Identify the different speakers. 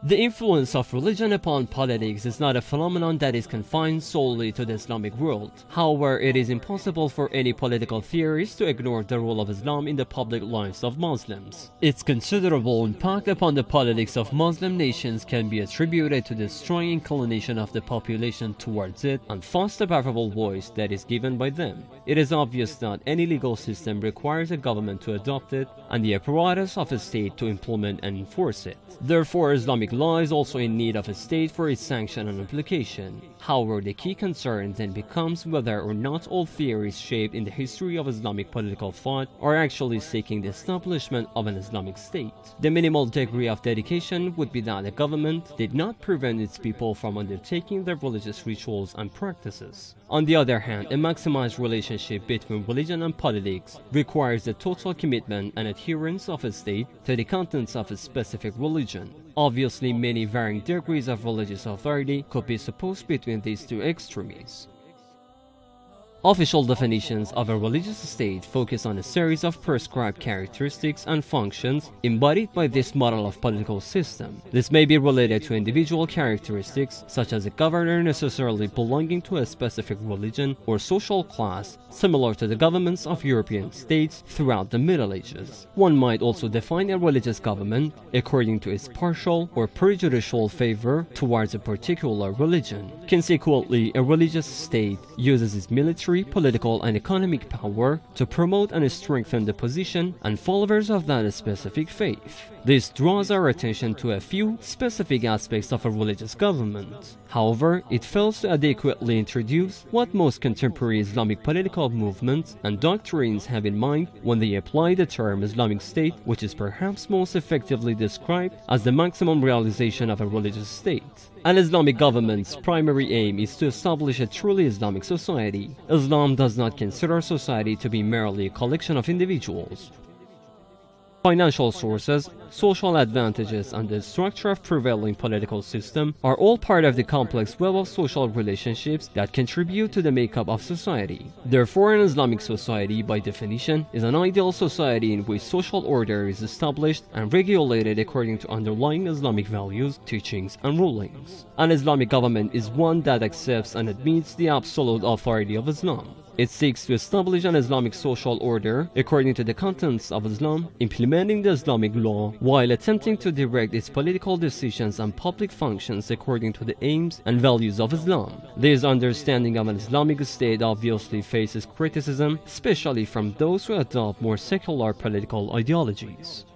Speaker 1: The influence of religion upon politics is not a phenomenon that is confined solely to the Islamic world. However, it is impossible for any political theorist to ignore the role of Islam in the public lives of Muslims. Its considerable impact upon the politics of Muslim nations can be attributed to the strong inclination of the population towards it and fast powerful voice that is given by them. It is obvious that any legal system requires a government to adopt it and the apparatus of a state to implement and enforce it. Therefore, Islamic law is also in need of a state for its sanction and application. However, the key concern then becomes whether or not all theories shaped in the history of Islamic political thought are actually seeking the establishment of an Islamic state. The minimal degree of dedication would be that the government did not prevent its people from undertaking their religious rituals and practices. On the other hand, a maximized relationship between religion and politics requires the total commitment and adherence of a state to the contents of a specific religion. Obviously, many varying degrees of religious authority could be supposed between these two extremes. Official definitions of a religious state focus on a series of prescribed characteristics and functions embodied by this model of political system. This may be related to individual characteristics, such as a governor necessarily belonging to a specific religion or social class, similar to the governments of European states throughout the Middle Ages. One might also define a religious government according to its partial or prejudicial favor towards a particular religion. Consequently, a religious state uses its military, political, and economic power to promote and strengthen the position and followers of that specific faith. This draws our attention to a few specific aspects of a religious government. However, it fails to adequately introduce what most contemporary Islamic political movements and doctrines have in mind when they apply the term Islamic State, which is perhaps most effectively described as the maximum realization of a religious state. An Islamic government's primary aim is to establish a truly Islamic society. Islam does not consider society to be merely a collection of individuals. Financial sources, social advantages, and the structure of prevailing political system are all part of the complex web of social relationships that contribute to the makeup of society. Therefore, an Islamic society, by definition, is an ideal society in which social order is established and regulated according to underlying Islamic values, teachings, and rulings. An Islamic government is one that accepts and admits the absolute authority of Islam. It seeks to establish an Islamic social order according to the contents of Islam, implementing the Islamic law, while attempting to direct its political decisions and public functions according to the aims and values of Islam. This understanding of an Islamic state obviously faces criticism, especially from those who adopt more secular political ideologies.